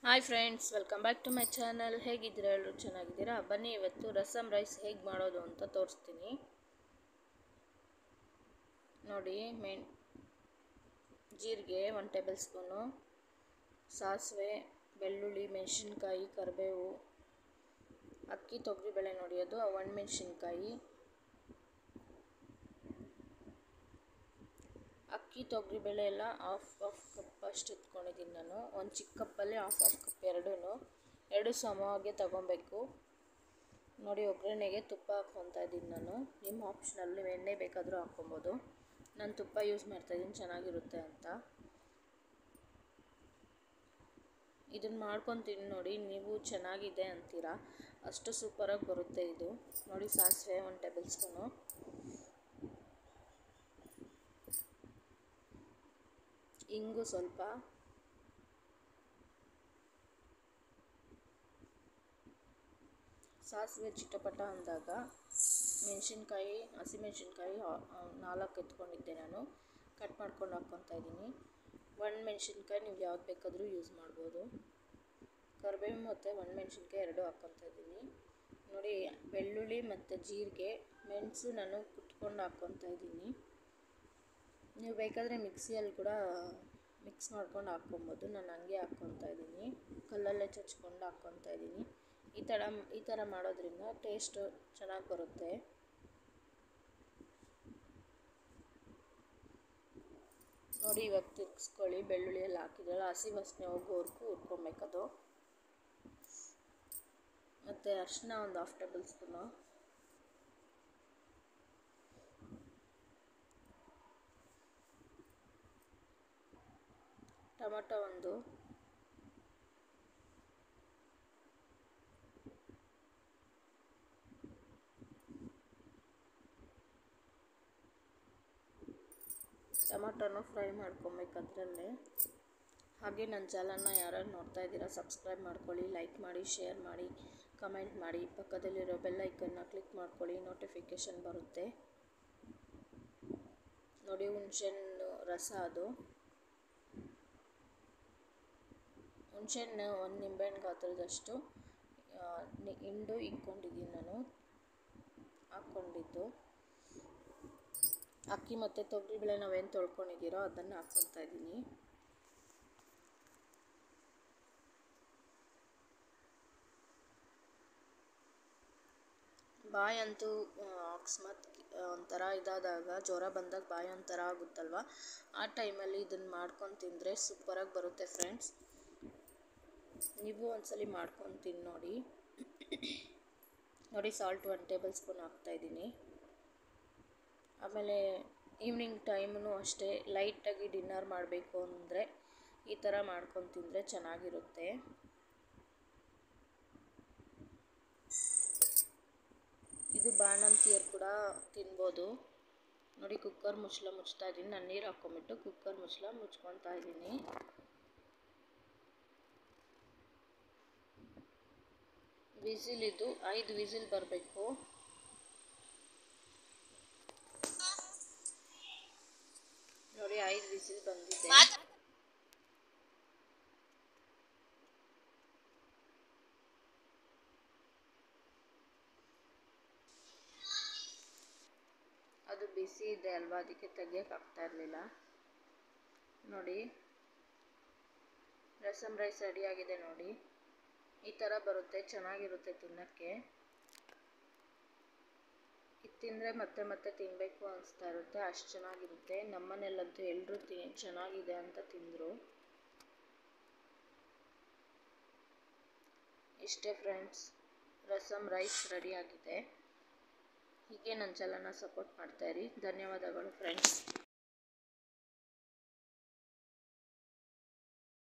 Hi friends, welcome back to my channel. ಹೇಗಿದ್ದೀರಾ? ಎಲ್ಲರೂ ಚೆನ್ನಾಗಿದ್ದೀರಾ? ಬನ್ನಿ ಇವತ್ತು ರಸಮ್ ರೈಸ್ ಹೇಗೆ ಮಾಡೋದು ಅಂತ ತೋರಿಸ್ತೀನಿ ನೋಡಿ. ಜೀರಿಗೆ 1 ಟೇಬಲ್ ಸ್ಪೂನು, ಸಾಸಿವೆ, ಬೆಳ್ಳುಳ್ಳಿ, ಮೆಣಸಿನ್ಕಾಯಿ, ಕರಿಬೇವು, ಅಕ್ಕಿ ತೊಗರಿಬೇಳೆ ನೋಡಿ, ಅದು 1 ಮೆಣಸಿನ್ಕಾಯಿ, ಅಕ್ಕಿ ತೊಗರಿಬೇಳೆ ಎಲ್ಲ ಹಾಫ್ ಕಪ್ ಅಷ್ಟು ಎತ್ಕೊಂಡಿದ್ದೀನಿ ನಾನು. ಒಂದು ಚಿಕ್ಕ ಕಪ್ಪಲ್ಲಿ ಹಾಫ್ ಕಪ್ ಎರಡು ಸಮವಾಗಿ ತಗೊಬೇಕು ನೋಡಿ. ಒಗ್ಗರಣೆಗೆ ತುಪ್ಪ ಹಾಕ್ಕೊತಾ ಇದ್ದೀನಿ ನಾನು. ನಿಮ್ಮ ಆಪ್ಷನಲ್, ನೀವು ಎಣ್ಣೆ ಬೇಕಾದರೂ ಹಾಕ್ಕೊಬೋದು. ನಾನು ತುಪ್ಪ ಯೂಸ್ ಮಾಡ್ತಾಯಿದ್ದೀನಿ, ಚೆನ್ನಾಗಿರುತ್ತೆ ಅಂತ. ಇದನ್ನು ಮಾಡ್ಕೊತೀನಿ ನೋಡಿ, ನೀವು ಚೆನ್ನಾಗಿದೆ ಅಂತೀರಾ, ಅಷ್ಟು ಸೂಪರಾಗಿ ಬರುತ್ತೆ ಇದು ನೋಡಿ. ಸಾಸಿವೆ 1 ಟೇಬಲ್ ಸ್ಪೂನು, ಇಂಗು ಸ್ವಲ್ಪ, ಸಾಸಿವೆ ಚಿಟಪಟ ಅಂದಾಗ ಮೆಣಸಿನ್ಕಾಯಿ, ಹಸಿಮೆಣಸಿನ್ಕಾಯಿ 4 ಎತ್ಕೊಂಡಿದ್ದೆ ನಾನು, ಕಟ್ ಮಾಡ್ಕೊಂಡು ಹಾಕ್ಕೊತಾ ಇದ್ದೀನಿ. 1 ಮೆಣಸಿನ್ಕಾಯಿ ನೀವು ಯಾವ್ದು ಬೇಕಾದರೂ ಯೂಸ್ ಮಾಡ್ಬೋದು. ಕರಿಬೇವು ಮತ್ತು 1 ಮೆಣಸಿನ್ಕಾಯಿ 2 ಹಾಕ್ಕೊತಾ ಇದ್ದೀನಿ ನೋಡಿ. ಬೆಳ್ಳುಳ್ಳಿ ಮತ್ತು ಜೀರಿಗೆ, ಮೆಣಸು ನಾನು ಕುಟ್ಕೊಂಡು ಹಾಕ್ಕೊತಾ ಇದ್ದೀನಿ. ನೀವು ಬೇಕಾದರೆ ಮಿಕ್ಸಿಯಲ್ಲಿ ಕೂಡ ಮಿಕ್ಸ್ ಮಾಡ್ಕೊಂಡು ಹಾಕ್ಕೊಬೋದು. ನಾನು ಹಂಗೆ ಹಾಕ್ಕೊತಾ ಇದ್ದೀನಿ, ಕಲ್ಲಲ್ಲೇ ಚಚ್ಕೊಂಡು ಹಾಕ್ಕೊತಾ ಇದ್ದೀನಿ. ಈ ಥರ ಮಾಡೋದ್ರಿಂದ ಟೇಸ್ಟು ಚೆನ್ನಾಗಿ ಬರುತ್ತೆ ನೋಡಿ. ಇವಾಗ ತಿರ್ಗಿಸ್ಕೊಳ್ಳಿ. ಬೆಳ್ಳುಳ್ಳಿ ಎಲ್ಲ ಹಾಕಿದ್ರಲ್ಲ, ಹಸಿ ವಾಸನೆ ಹೋಗೋವರೆಗೂ ಹುರ್ಕೊಬೇಕದು. ಮತ್ತು ಅರಿಶಿನ ಒಂದು 1/2 ಟೇಬಲ್ ಸ್ಪೂನು, ಟೊಮಟೊ ಒಂದು, ಟೊಮಟೊನ ಫ್ರೈ ಮಾಡ್ಕೊಬೇಕು ಅದರಲ್ಲೇ. ಹಾಗೆ ನನ್ನ ಚಾನಲ್ನ ಯಾರ್ಯಾರು ನೋಡ್ತಾ ಇದ್ದೀರಾ ಸಬ್ಸ್ಕ್ರೈಬ್ ಮಾಡ್ಕೊಳ್ಳಿ, ಲೈಕ್ ಮಾಡಿ, ಶೇರ್ ಮಾಡಿ, ಕಮೆಂಟ್ ಮಾಡಿ. ಪಕ್ಕದಲ್ಲಿರೋ ಬೆಲ್ ಐಕನ್ನ ಕ್ಲಿಕ್ ಮಾಡ್ಕೊಳ್ಳಿ, ನೋಟಿಫಿಕೇಷನ್ ಬರುತ್ತೆ ನೋಡಿ. ಹುಣಸೆಹಣ್ಣು ರಸ, ಅದು ಹುಣಸೆಹಣ್ಣು 1 ನಿಂಬೆಹಣ್ಣು ಗಾತ್ರದಷ್ಟು ಹಿಂಡು ಇಟ್ಕೊಂಡಿದ್ದೀನಿ ನಾನು, ಹಾಕ್ಕೊಂಡಿದ್ದು. ಅಕ್ಕಿ ಮತ್ತು ತೊಗರಿಬೇಳೆ ನಾವೇನು ತೊಳ್ಕೊಂಡಿದ್ದೀರೋ ಅದನ್ನು ಹಾಕ್ಕೊತಾ ಇದ್ದೀನಿ. ಬಾಯಿ ಅಂತೂ ಅಕಸ್ಮಾತ್ ಒಂಥರ ಇದಾದಾಗ, ಜ್ವರ ಬಂದಾಗ ಬಾಯಿ ಒಂಥರ ಆಗುತ್ತಲ್ವ, ಆ ಟೈಮಲ್ಲಿ ಇದನ್ನು ಮಾಡ್ಕೊಂಡು ತಿಂದರೆ ಸೂಪರಾಗಿ ಬರುತ್ತೆ ಫ್ರೆಂಡ್ಸ್. ನೀವು ಒಂದ್ಸಲಿ ಮಾಡ್ಕೊಂಡು ತಿನ್ನಿ ನೋಡಿ. ಸಾಲ್ಟ್ 1 ಟೇಬಲ್ ಸ್ಪೂನ್ ಹಾಕ್ತಾಯಿದ್ದೀನಿ. ಆಮೇಲೆ ಈವ್ನಿಂಗ್ ಟೈಮೂ ಅಷ್ಟೇ, ಲೈಟಾಗಿ ಡಿನ್ನರ್ ಮಾಡಬೇಕು ಅಂದರೆ ಈ ಥರ ಮಾಡ್ಕೊಂಡು ತಿಂದರೆ ಚೆನ್ನಾಗಿರುತ್ತೆ. ಇದು ಬಾಣಂತಿಯರು ಕೂಡ ತಿನ್ಬೋದು ನೋಡಿ. ಕುಕ್ಕರ್ ಮುಚ್ಚಳ ಮುಚ್ತಾ ಇದ್ದೀನಿ ನಾನು. ನೀರು ಹಾಕ್ಕೊಂಬಿಟ್ಟು ಕುಕ್ಕರ್ ಮುಚ್ಚಳ ಮುಚ್ಕೊತಾ ಇದ್ದೀನಿ. ವಿಸಿಲಿದ್ದು 5 ವಿಸಿಲ್ ಬರಬೇಕು ನೋಡಿ. 5 ವಿಸಿಲ್ ಬಂದಿದೆ. ಅದು ಬಿಸಿ ಇದೆ ಅಲ್ವಾ, ಅದಕ್ಕೆ ತೆಗಿಯೋಕ್ಕಾಗ್ತಾ ಇರಲಿಲ್ಲ ನೋಡಿ. ರಸಮ್ ರೈಸ್ ರೆಡಿಯಾಗಿದೆ ನೋಡಿ. ಈ ಥರ ಬರುತ್ತೆ, ಚೆನ್ನಾಗಿರುತ್ತೆ ತಿನ್ನೋಕ್ಕೆ. ಇದು ತಿಂದರೆ ಮತ್ತೆ ಮತ್ತೆ ತಿನ್ನಬೇಕು ಅನಿಸ್ತಾ ಇರುತ್ತೆ, ಅಷ್ಟು ಚೆನ್ನಾಗಿರುತ್ತೆ. ನಮ್ಮನೆಯಲ್ಲಂತೂ ಎಲ್ಲರೂ ಚೆನ್ನಾಗಿದೆ ಅಂತ ತಿಂದರು. ಇಷ್ಟೇ ಫ್ರೆಂಡ್ಸ್, ರಸಮ್ ರೈಸ್ ರೆಡಿಯಾಗಿದೆ. ಹೀಗೆ ನನ್ನ ಚಾನಲ್ನ ಸಪೋರ್ಟ್ ಮಾಡ್ತಾಯಿರಿ. ಧನ್ಯವಾದಗಳು ಫ್ರೆಂಡ್ಸ್.